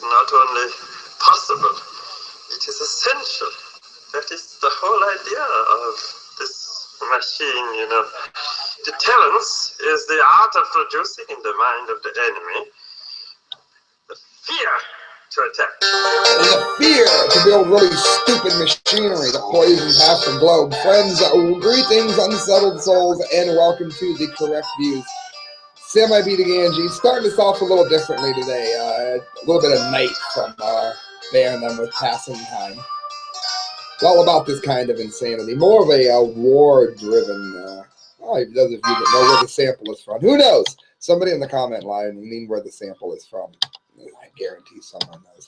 not only possible, it is essential. That is the whole idea of this machine, you know. Deterrence is the art of producing in the mind of the enemy the fear to attack. And the fear to build really stupid machinery that poisons half the globe. Friends, greetings, unsettled souls, and welcome to The Correct Views. Sam Di Gangi, starting us off a little differently today. A little bit of night from bearing them with passing time. It's all about this kind of insanity. More of a war-driven, those of you that know where the sample is from. Who knows? Somebody in the comment line will mean where the sample is from. I guarantee someone knows.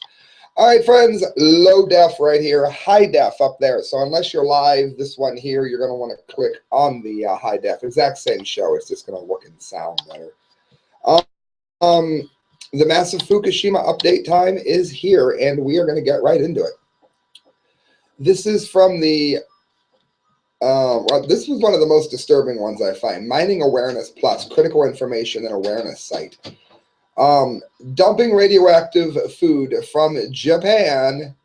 All right, friends, low def right here, high def up there. So unless you're live, this one here, you're going to want to click on the high def. Exact same show. It's just going to look and sound better. The massive Fukushima update time is here, and we are going to get right into it. This is from the, well, this was one of the most disturbing ones I find. Mining Awareness Plus, Critical Information and Awareness Site. Dumping radioactive food from Japan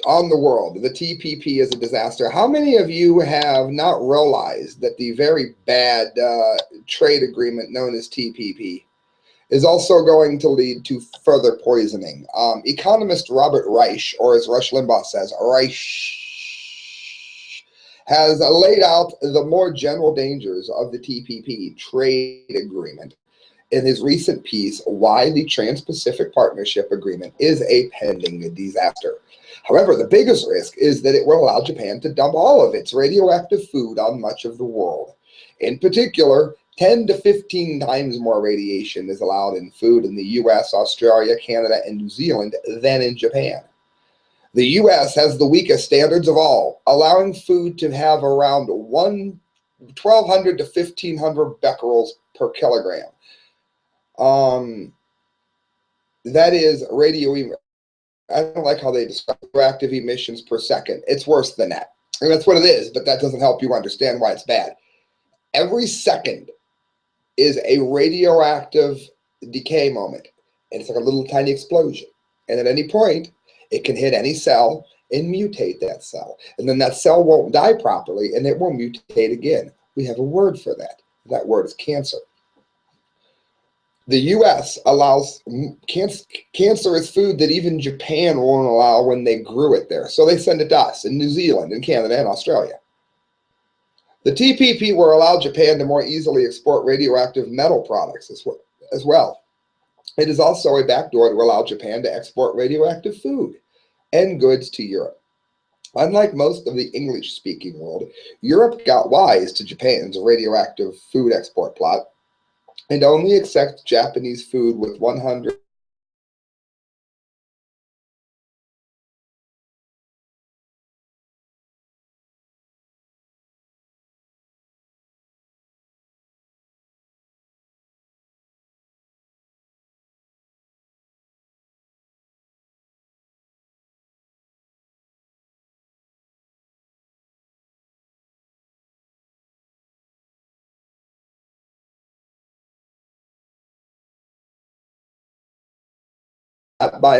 on the world. The TPP is a disaster. How many of you have not realized that the very bad trade agreement known as TPP is also going to lead to further poisoning? Economist Robert Reich, or as Rush Limbaugh says, Reich, has laid out the more general dangers of the TPP trade agreement in his recent piece, Why the Trans-Pacific Partnership Agreement is a Pending Disaster. However, the biggest risk is that it will allow Japan to dump all of its radioactive food on much of the world. In particular, 10 to 15 times more radiation is allowed in food in the US, Australia, Canada, and New Zealand than in Japan. The US has the weakest standards of all, allowing food to have around 1,200 to 1,500 becquerels per kilogram. That is I don't like how they describe radioactive emissions per second. It's worse than that. And that's what it is, but that doesn't help you understand why it's bad. Every second is a radioactive decay moment. And it's like a little tiny explosion. And at any point, it can hit any cell and mutate that cell. And then that cell won't die properly, and it will mutate again. We have a word for that. That word is cancer. The U.S. allows cancerous food that even Japan won't allow when they grew it there. So they send it to us in New Zealand, in Canada, and Australia. The TPP will allow Japan to more easily export radioactive metal products as well. It is also a backdoor to allow Japan to export radioactive food and goods to Europe. Unlike most of the English-speaking world, Europe got wise to Japan's radioactive food export plot and only accepts Japanese food with 100buy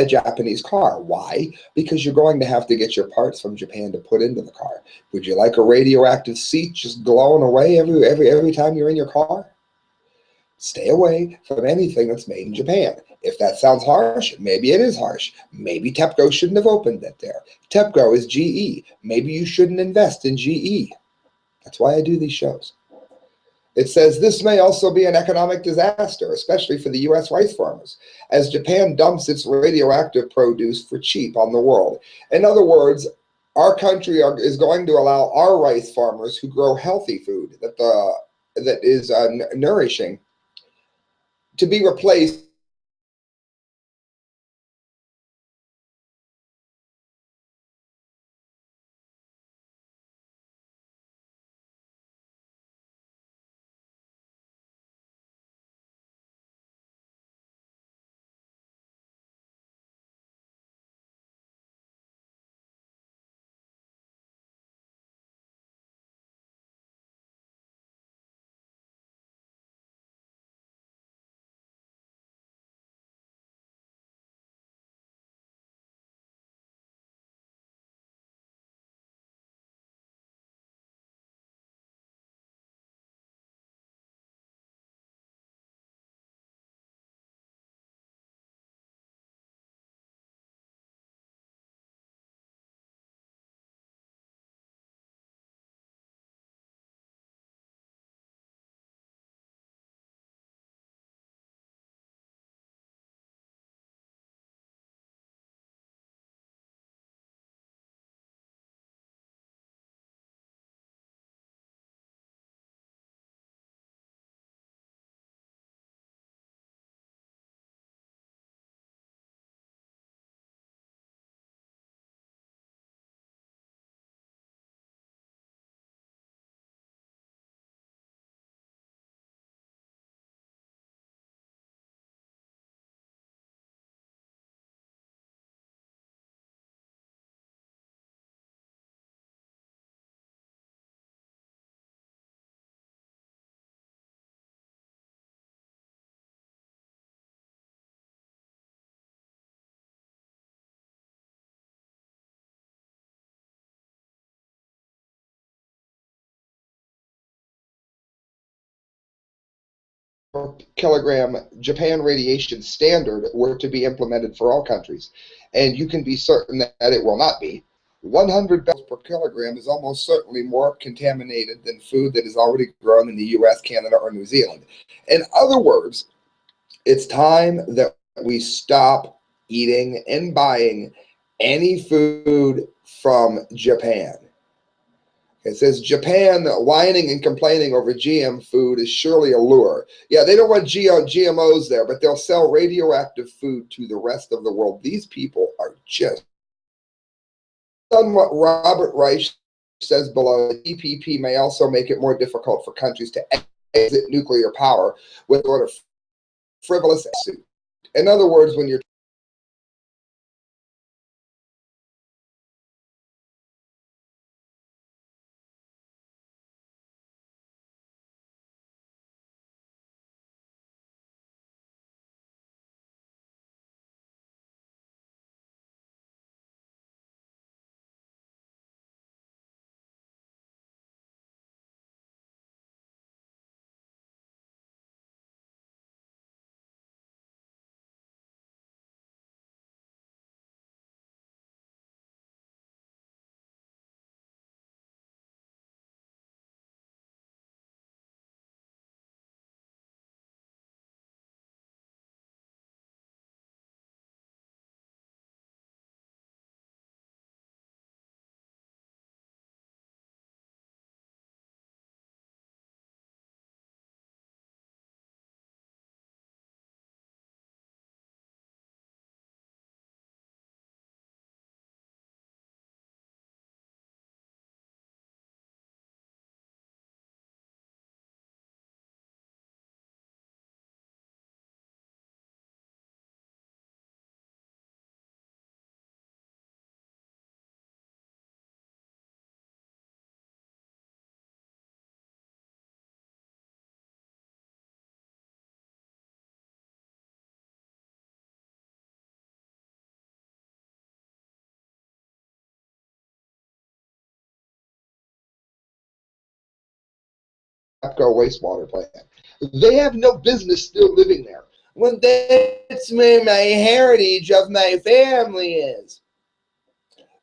a Japanese car. Why? Because you're going to have to get your parts from Japan to put into the car. Would you like a radioactive seat just glowing away every time you're in your car? Stay away from anything that's made in Japan. If that sounds harsh, maybe it is harsh. Maybe TEPCO shouldn't have opened it there. TEPCO is GE. Maybe you shouldn't invest in GE. That's why I do these shows. It says this may also be an economic disaster, especially for the U.S. rice farmers, as Japan dumps its radioactive produce for cheap on the world. In other words, our country is going to allow our rice farmers who grow healthy food that is nourishing to be replaced kilogram Japan radiation standard were to be implemented for all countries, and you can be certain that it will not be, 100 pounds per kilogram is almost certainly more contaminated than food that is already grown in the US, Canada, or New Zealand. In other words, it's time that we stop eating and buying any food from Japan. It says Japan whining and complaining over GM food is surely a lure. Yeah, they don't want GMOs there, but they'll sell radioactive food to the rest of the world. These people are just on what Robert Reich says below. The EPP may also make it more difficult for countries to exit nuclear power with sort of frivolous suit. In other words, when you're TEPCO wastewater plant. They have no business still living there when that's where my heritage of my family is.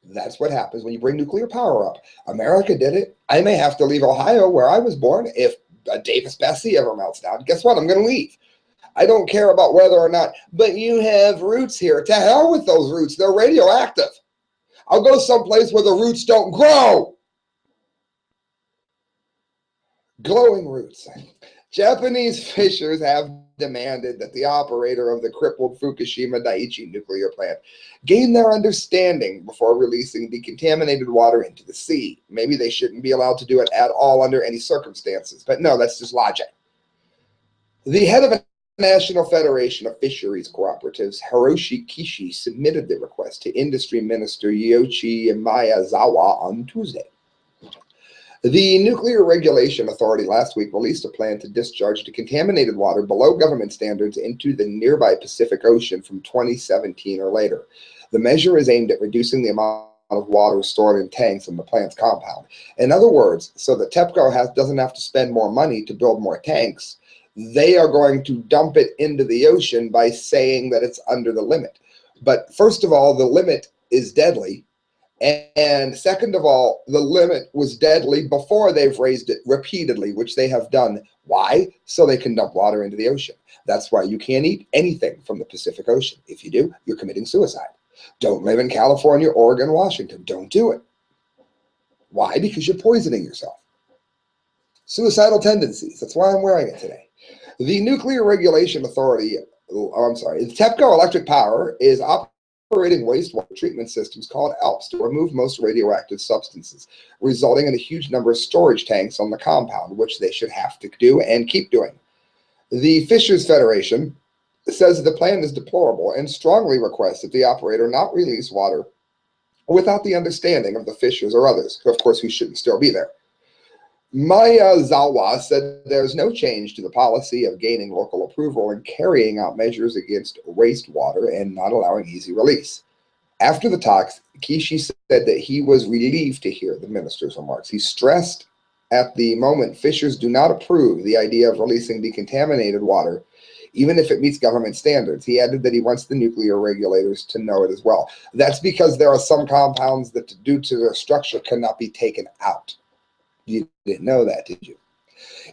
That's what happens when you bring nuclear power up. America did it. I may have to leave Ohio, where I was born, if Davis-Besse ever melts down. Guess what? I'm going to leave. I don't care about whether or not, but you have roots here. To hell with those roots. They're radioactive. I'll go someplace where the roots don't grow. Glowing roots. Japanese fishers have demanded that the operator of the crippled Fukushima Daiichi nuclear plant gain their understanding before releasing the contaminated water into the sea. Maybe they shouldn't be allowed to do it at all under any circumstances, but no, that's just logic. The head of a National Federation of Fisheries Cooperatives, Hiroshi Kishi, submitted the request to Industry Minister Yoichi Miyazawa on Tuesday. The Nuclear Regulation Authority last week released a plan to discharge the contaminated water below government standards into the nearby Pacific Ocean from 2017 or later. The measure is aimed at reducing the amount of water stored in tanks in the plant's compound. In other words, so that TEPCO doesn't have to spend more money to build more tanks, they are going to dump it into the ocean by saying that it's under the limit. But first of all, the limit is deadly. And second of all, the limit was deadly before they've raised it repeatedly, which they have done. Why? So they can dump water into the ocean. That's why you can't eat anything from the Pacific Ocean. If you do, you're committing suicide. Don't live in California, Oregon, Washington. Don't do it. Why? Because you're poisoning yourself. Suicidal tendencies. That's why I'm wearing it today. The Nuclear Regulation Authority, the TEPCO Electric Power is operating wastewater treatment systems called ALPS to remove most radioactive substances, resulting in a huge number of storage tanks on the compound, which they should have to do and keep doing. The Fishers Federation says the plan is deplorable and strongly requests that the operator not release water without the understanding of the fishers or others, of course, who shouldn't still be there. Miyazawa said there's no change to the policy of gaining local approval and carrying out measures against wastewater and not allowing easy release. After the talks, Kishi said that he was relieved to hear the minister's remarks. He stressed At the moment, fishers do not approve the idea of releasing decontaminated water, even if it meets government standards. He added that he wants the nuclear regulators to know it as well. That's because there are some compounds that, due to their structure, cannot be taken out. You didn't know that, did you?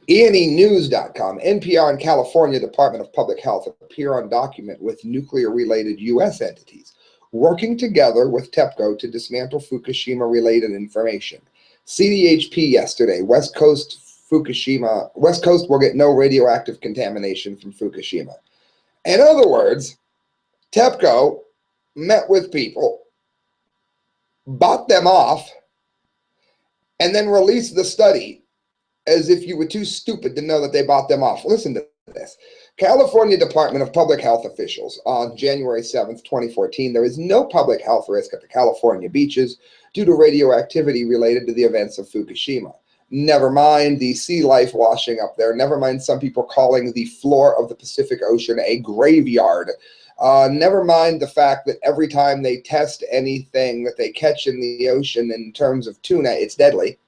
ENEnews.com. NPR and California Department of Public Health appear on document with nuclear-related U.S. entities working together with TEPCO to dismantle Fukushima-related information. CDHP yesterday, West Coast will get no radioactive contamination from Fukushima. In other words, TEPCO met with people, bought them off, and then released the study as if you were too stupid to know that they bought them off. Listen to this. California Department of Public Health officials on January 7th, 2014, there is no public health risk at the California beaches due to radioactivity related to the events of Fukushima. Never mind the sea life washing up there. Never mind some people calling the floor of the Pacific Ocean a graveyard. Never mind the fact that every time they test anything that they catch in the ocean in terms of tuna, it's deadly.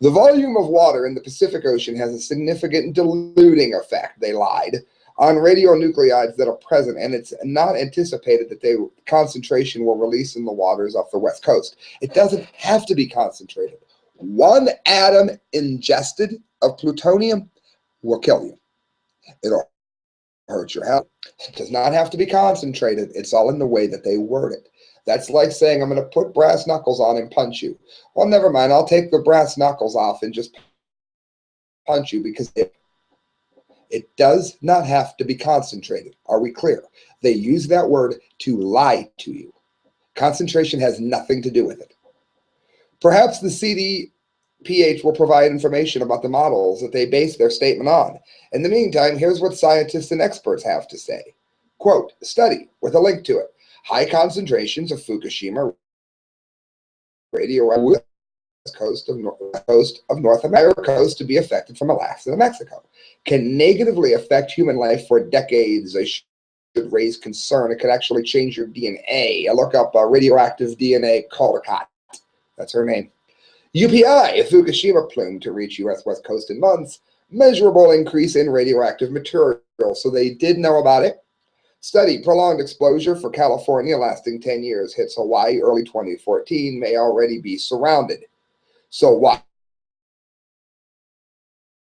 The volume of water in the Pacific Ocean has a significant diluting effect, they lied, on radionuclides that are present, and it's not anticipated that the concentration will release in the waters off the West Coast. It doesn't have to be concentrated. One atom ingested of plutonium will kill you. It'll hurt your health. It does not have to be concentrated. It's all in the way that they word it. That's like saying, I'm going to put brass knuckles on and punch you. Well, never mind. I'll take the brass knuckles off and just punch you, because it does not have to be concentrated. Are we clear? They use that word to lie to you. Concentration has nothing to do with it. Perhaps the CDPH will provide information about the models that they base their statement on. In the meantime, here's what scientists and experts have to say. Quote, study with a link to it. High concentrations of Fukushima radioactive coast of North America coast to be affected from Alaska to Mexico can negatively affect human life for decades. I should raise concern. It could actually change your DNA. I look up radioactive DNA Caldecott. That's her name. UPI, Fukushima plume to reach U.S. West Coast in months. Measurable increase in radioactive material. So they did know about it. Study, prolonged exposure for California lasting 10 years. Hits Hawaii early 2014. May already be surrounded. So why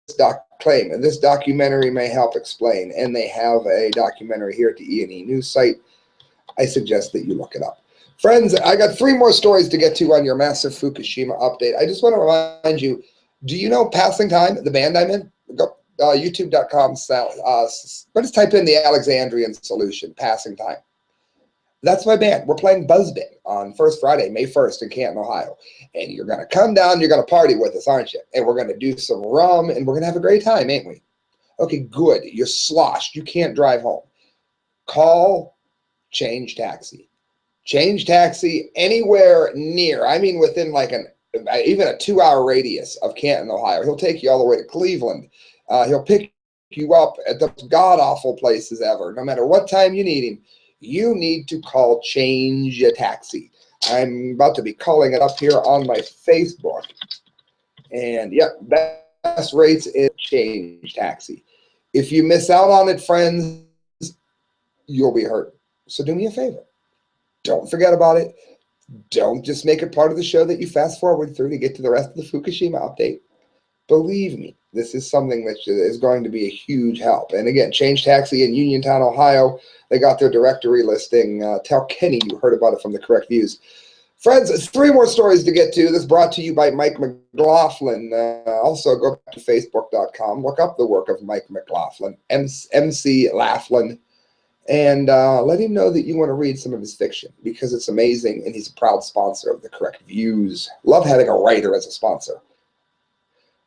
this claim? And this documentary may help explain. And they have a documentary here at the E&E News site. I suggest that you look it up. Friends, I got 3 more stories to get to on your Massive Fukushima update. I just want to remind you, do you know Passing Time, the band I'm in? Go youtube.com. Just type in the Alexandrian Solution, Passing Time. That's my band. We're playing Buzzbin on First Friday, May 1st in Canton, Ohio. And you're going to come down, you're going to party with us, aren't you? And we're going to do some rum, and we're going to have a great time, ain't we? Okay, good. You're sloshed. You can't drive home. Call Change Taxi. Change Taxi anywhere near, I mean within like even a 2-hour radius of Canton, Ohio. He'll take you all the way to Cleveland. He'll pick you up at the god-awful places ever. No matter what time you need him, you need to call Change a Taxi. I'm about to be calling it up here on my Facebook. And yeah, best rates in Change Taxi. If you miss out on it, friends, you'll be hurt. So do me a favor. Don't forget about it. Don't just make it part of the show that you fast forward through to get to the rest of the Fukushima update. Believe me, this is something that is going to be a huge help. And again, Change Taxi in Uniontown, Ohio. They got their directory listing. Tell Kenny you heard about it from the Correct Views. Friends, 3 more stories to get to. This brought to you by Mike McLaughlin. Also, go back to Facebook.com. Look up the work of Mike McLaughlin, MC Laughlin. And let him know that you want to read some of his fiction, because it's amazing, and he's a proud sponsor of the Correct Views. Love having a writer as a sponsor.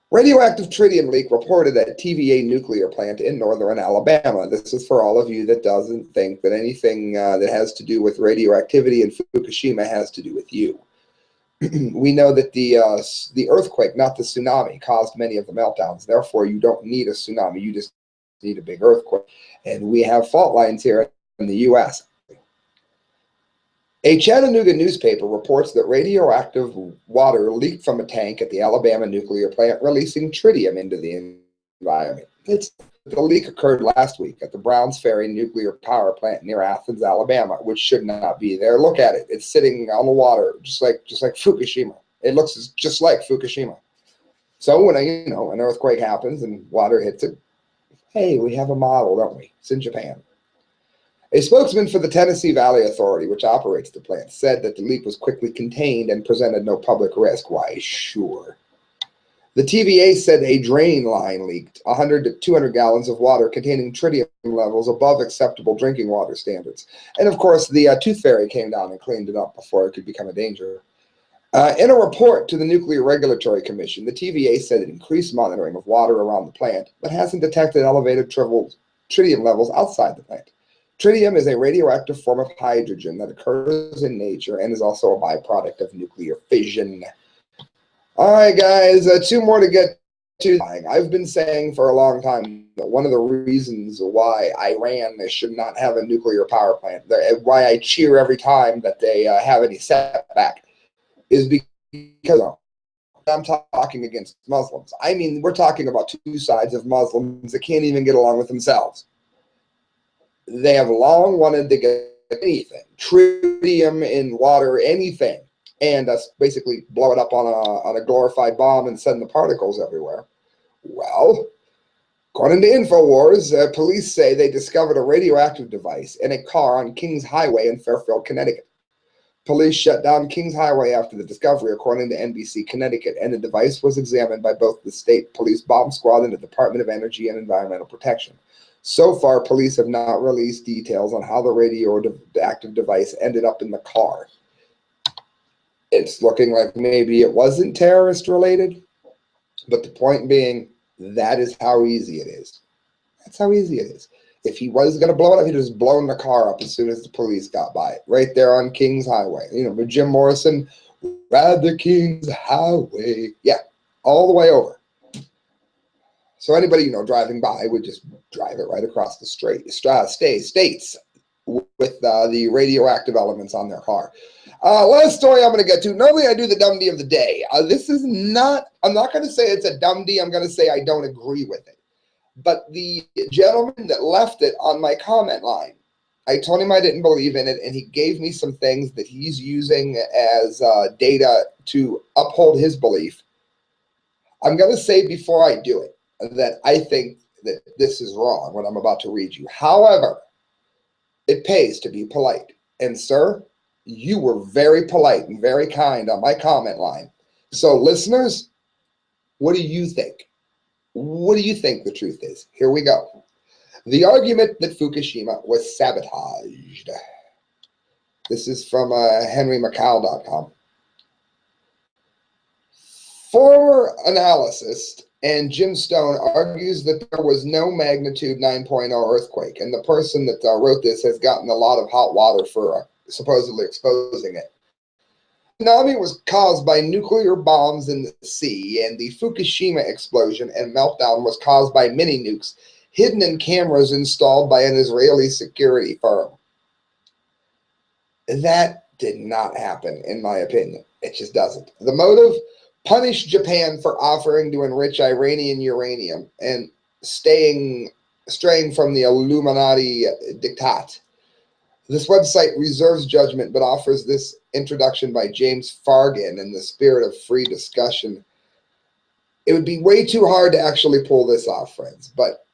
Radioactive tritium leak reported at TVA nuclear plant in northern Alabama. This is for all of you that doesn't think that anything that has to do with radioactivity in Fukushima has to do with you. We know that the earthquake, not the tsunami, caused many of the meltdowns. Therefore, you don't need a tsunami. You just need a big earthquake. And we have fault lines here in the U.S. A Chattanooga newspaper reports that radioactive water leaked from a tank at the Alabama nuclear plant, releasing tritium into the environment. The leak occurred last week at the Browns Ferry nuclear power plant near Athens, Alabama, which should not be there. Look at it; it's sitting on the water, just like Fukushima. It looks just like Fukushima. So when an earthquake happens and water hits it, hey, we have a model, don't we? It's in Japan. A spokesman for the Tennessee Valley Authority, which operates the plant, said that the leak was quickly contained and presented no public risk. Why, sure. The TVA said a drain line leaked 100 to 200 gallons of water containing tritium levels above acceptable drinking water standards. And of course, the Tooth Fairy came down and cleaned it up before it could become a danger. In a report to the Nuclear Regulatory Commission, the TVA said it increased monitoring of water around the plant, but hasn't detected elevated tritium levels outside the plant. Tritium is a radioactive form of hydrogen that occurs in nature and is also a byproduct of nuclear fission. All right, guys, two more to get to. I've been saying for a long time that one of the reasons why Iran should not have a nuclear power plant, why I cheer every time that they have any setback, is because I'm talking against Muslims. I mean, we're talking about two sides of Muslims that can't even get along with themselves. They have long wanted to get anything, tritium in water, anything, and basically blow it up on a glorified bomb and send the particles everywhere. Well, according to InfoWars, police say they discovered a radioactive device in a car on Kings Highway in Fairfield, Connecticut. Police shut down Kings Highway after the discovery, according to NBC Connecticut, and the device was examined by both the State Police Bomb Squad and the Department of Energy and Environmental Protection. So far, police have not released details on how the radioactive device ended up in the car. It's looking like maybe it wasn't terrorist related, but the point being, that is how easy it is. That's how easy it is. If he was going to blow it up, he'd just blown the car up as soon as the police got by it, right there on Kings Highway. Jim Morrison, ride the Kings Highway. Yeah, all the way over. So anybody, driving by would just drive it right across the states with the radioactive elements on their car. Last story I'm going to get to. Normally I do the dumb D of the day. This is not, I'm not going to say it's a dumb D. I'm going to say I don't agree with it. But the gentleman that left it on my comment line, I told him I didn't believe in it, and he gave me some things that he's using as data to uphold his belief. I'm going to say before I do it that I think that this is wrong, what I'm about to read you. However, it pays to be polite. And sir, you were very polite and very kind on my comment line. So listeners, what do you think? What do you think the truth is? Here we go. The argument that Fukushima was sabotaged. This is from henrymccow.com. Former analyst and Jim Stone argues that there was no magnitude 9.0 earthquake, and the person that wrote this has gotten a lot of hot water for supposedly exposing it. The tsunami was caused by nuclear bombs in the sea, and the Fukushima explosion and meltdown was caused by mini nukes hidden in cameras installed by an Israeli security firm. That did not happen, in my opinion. It just doesn't. The motive? Punish Japan for offering to enrich Iranian uranium and straying from the Illuminati diktat. This website reserves judgment, but offers this introduction by James Fargan in the spirit of free discussion. It would be way too hard to actually pull this off, friends, but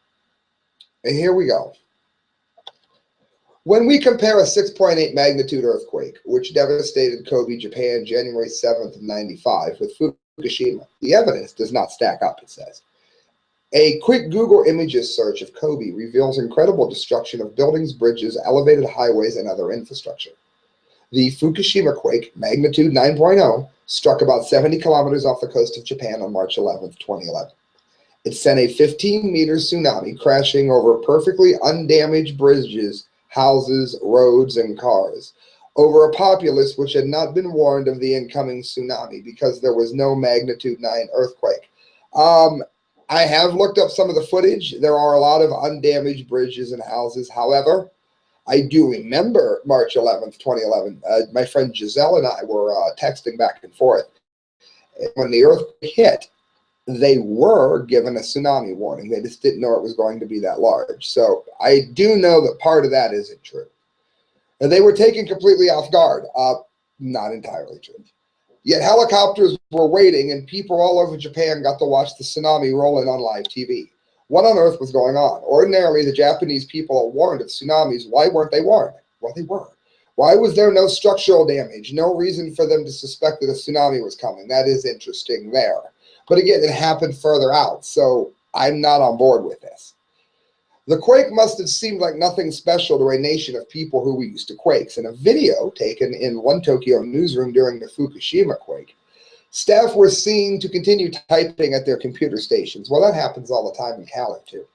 here we go. When we compare a 6.8 magnitude earthquake, which devastated Kobe, Japan, January 7th of 95, with Fukushima, the evidence does not stack up, it says. A quick Google Images search of Kobe reveals incredible destruction of buildings, bridges, elevated highways, and other infrastructure. The Fukushima quake, magnitude 9.0, struck about 70 kilometers off the coast of Japan on March 11th, 2011. It sent a 15-meter tsunami crashing over perfectly undamaged bridges, houses, roads, and cars, over a populace which had not been warned of the incoming tsunami because there was no magnitude 9 earthquake. I have looked up some of the footage. There are a lot of undamaged bridges and houses. However, I do remember March 11th, 2011. My friend Giselle and I were texting back and forth. And when the earthquake hit, they were given a tsunami warning. They just didn't know it was going to be that large. So I do know that part of that isn't true. And they were taken completely off guard. Not entirely true. Yet helicopters were waiting, and people all over Japan got to watch the tsunami roll in on live TV. What on earth was going on? Ordinarily, the Japanese people are warned of tsunamis. Why weren't they warned? Well, they were. Why was there no structural damage? No reason for them to suspect that a tsunami was coming. That is interesting there. But again, it happened further out, so I'm not on board with this. The quake must have seemed like nothing special to a nation of people who were used to quakes. In a video taken in one Tokyo newsroom during the Fukushima quake, staff were seen to continue typing at their computer stations. Well, that happens all the time in Cali, too.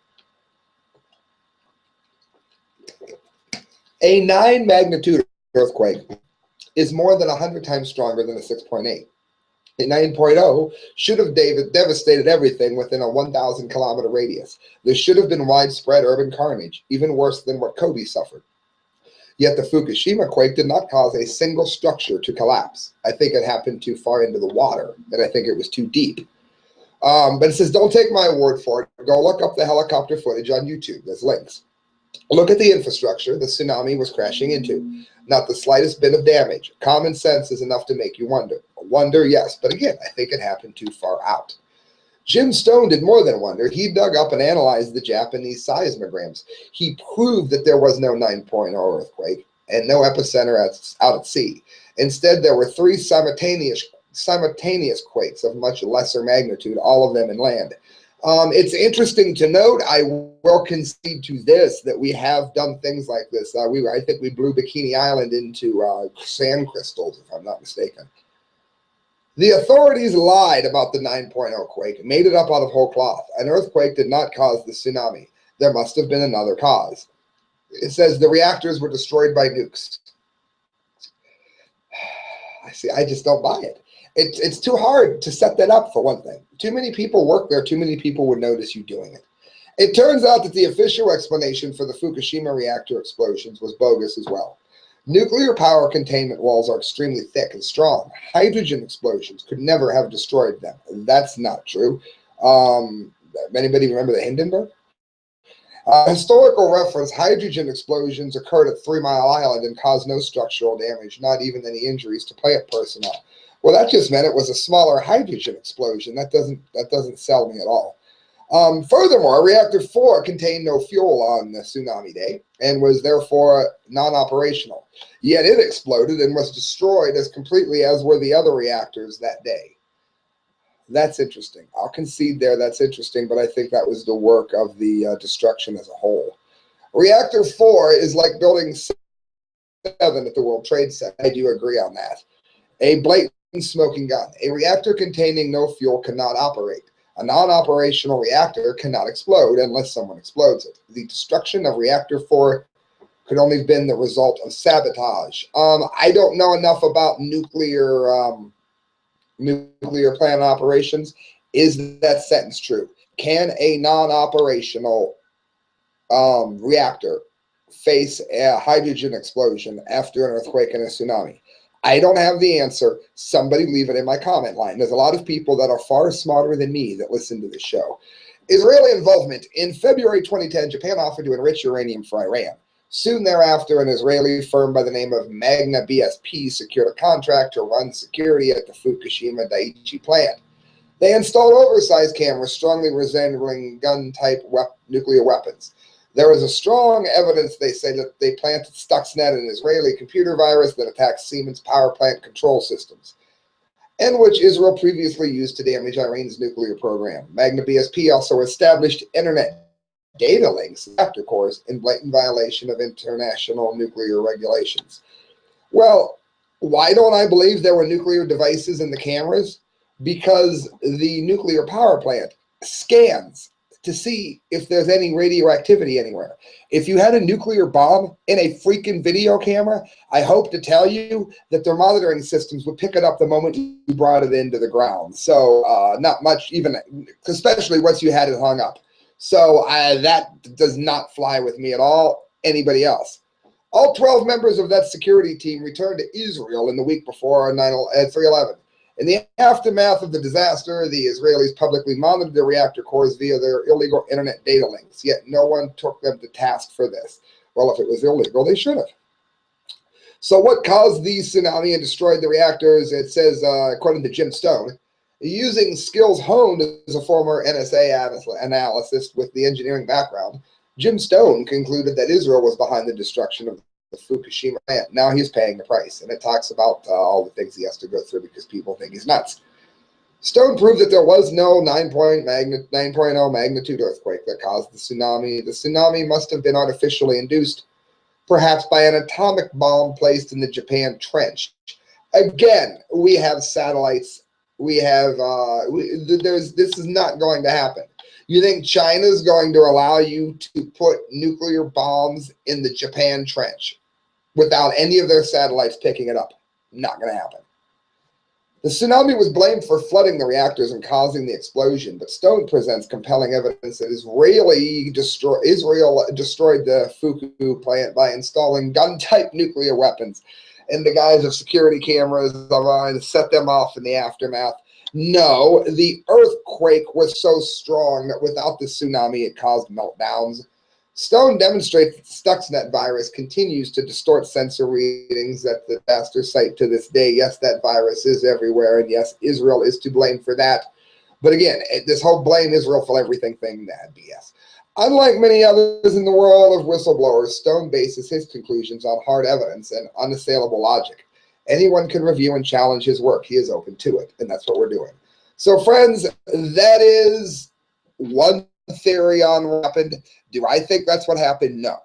A 9 magnitude earthquake is more than 100 times stronger than a 6.8. A 9.0 should have devastated everything within a 1,000 kilometer radius. There should have been widespread urban carnage, even worse than what Kobe suffered. Yet the Fukushima quake did not cause a single structure to collapse. I think it happened too far into the water, and I think it was too deep. But it says, don't take my word for it. Go look up the helicopter footage on YouTube. There's links. Look at the infrastructure the tsunami was crashing into. Not the slightest bit of damage. Common sense is enough to make you wonder. Wonder, yes, but again, I think it happened too far out. Jim Stone did more than wonder. He dug up and analyzed the Japanese seismograms. He proved that there was no 9.0 earthquake and no epicenter out at sea. Instead, there were 3 simultaneous quakes of much lesser magnitude, all of them inland. It's interesting to note, I will concede to this, that we have done things like this. I think we blew Bikini Island into sand crystals, if I'm not mistaken. The authorities lied about the 9.0 quake and made it up out of whole cloth. An earthquake did not cause the tsunami. There must have been another cause. It says the reactors were destroyed by nukes. I just don't buy it. It's too hard to set that up, for one thing. Too many people work there. Too many people would notice you doing it. It turns out that the official explanation for the Fukushima reactor explosions was bogus as well. Nuclear power containment walls are extremely thick and strong. Hydrogen explosions could never have destroyed them. That's not true. Anybody remember the Hindenburg? Historical reference, hydrogen explosions occurred at 3 Mile Island and caused no structural damage, not even any injuries to plant personnel. Well, that just meant it was a smaller hydrogen explosion. That doesn't sell me at all. Furthermore, Reactor 4 contained no fuel on the tsunami day and was therefore non-operational. Yet it exploded and was destroyed as completely as were the other reactors that day. That's interesting. I'll concede there, that's interesting, but I think that was the work of the destruction as a whole. Reactor 4 is like building 7 at the World Trade Center. I do agree on that. A blatant smoking gun. A reactor containing no fuel cannot operate. A non-operational reactor cannot explode unless someone explodes it. The destruction of Reactor 4 could only have been the result of sabotage. I don't know enough about nuclear plant operations. Is that sentence true? Can a non-operational reactor face a hydrogen explosion after an earthquake and a tsunami? I don't have the answer. Somebody leave it in my comment line. There's a lot of people that are far smarter than me that listen to this show. Israeli involvement. In February 2010, Japan offered to enrich uranium for Iran. Soon thereafter, an Israeli firm by the name of Magna BSP secured a contract to run security at the Fukushima Daiichi plant. They installed oversized cameras strongly resembling gun-type nuclear weapons. There is a strong evidence, they say, that they planted Stuxnet, an Israeli computer virus that attacks Siemens power plant control systems, and which Israel previously used to damage Iran's nuclear program. Magna BSP also established internet data links after cores in blatant violation of international nuclear regulations. Well, why don't I believe there were nuclear devices in the cameras? Because the nuclear power plant scans to see if there's any radioactivity anywhere. If you had a nuclear bomb in a freaking video camera, I hope to tell you that their monitoring systems would pick it up the moment you brought it into the ground. So not much, even, especially once you had it hung up. So that does not fly with me at all. Anybody else? All 12 members of that security team returned to Israel in the week before 3/11. In the aftermath of the disaster, the Israelis publicly monitored the reactor cores via their illegal internet data links, yet no one took them to task for this. Well, if it was illegal, they should have. So what caused the tsunami and destroyed the reactors? It says, according to Jim Stone, using skills honed as a former NSA analyst with the engineering background, Jim Stone concluded that Israel was behind the destruction of the Fukushima plant. Now he's paying the price, and it talks about all the things he has to go through because people think he's nuts. Stone proved that there was no 9.0 magnitude earthquake that caused the tsunami. The tsunami must have been artificially induced, perhaps by an atomic bomb placed in the Japan Trench. Again, we have satellites. We have, this is not going to happen. You think China's going to allow you to put nuclear bombs in the Japan Trench without any of their satellites picking it up? Not going to happen. The tsunami was blamed for flooding the reactors and causing the explosion, but Stone presents compelling evidence that Israel destroyed the Fuku plant by installing gun-type nuclear weapons in the guise of security cameras to set them off in the aftermath. No, the earthquake was so strong that without the tsunami, it caused meltdowns. Stone demonstrates that the Stuxnet virus continues to distort sensor readings that the disasters cite to this day. Yes, that virus is everywhere, and yes, Israel is to blame for that. But again, this whole blame Israel for everything thing, that BS. Unlike many others in the world of whistleblowers, Stone bases his conclusions on hard evidence and unassailable logic. Anyone can review and challenge his work. He is open to it, and that's what we're doing. So, friends, that is one theory on what happened. Do I think that's what happened? No.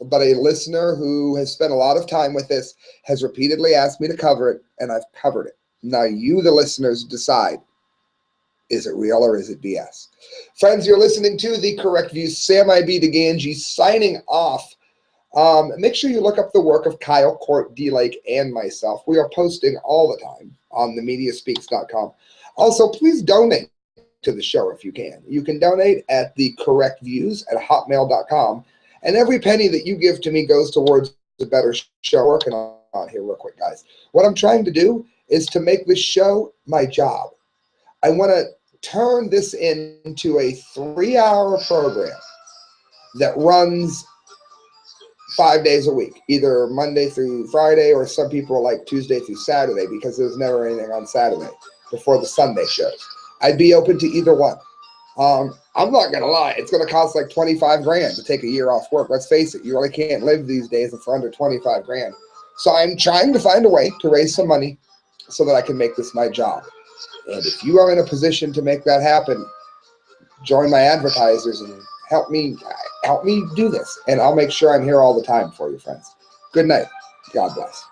But a listener who has spent a lot of time with this has repeatedly asked me to cover it, and I've covered it. Now you, the listeners, decide. Is it real or is it BS? Friends, you're listening to The Correct View. Sam Di Gangi signing off. Make sure you look up the work of Kyle, Court, D-Lake, and myself. We are posting all the time on themediaspeaks.com. Also, please donate to the show if you can. You can donate at thecorrectviews@hotmail.com. And every penny that you give to me goes towards a better show. Working on here real quick, guys. What I'm trying to do is to make this show my job. I want to turn this into a 3-hour program that runs 5 days a week, either Monday through Friday, or some people like Tuesday through Saturday because there's never anything on Saturday before the Sunday shows. I'd be open to either one. I'm not going to lie. It's going to cost like 25 grand to take a year off work. Let's face it. You really can't live these days for under 25 grand. So I'm trying to find a way to raise some money so that I can make this my job. And if you are in a position to make that happen, join my advertisers and help me do this. And I'll make sure I'm here all the time for you, friends. Good night. God bless.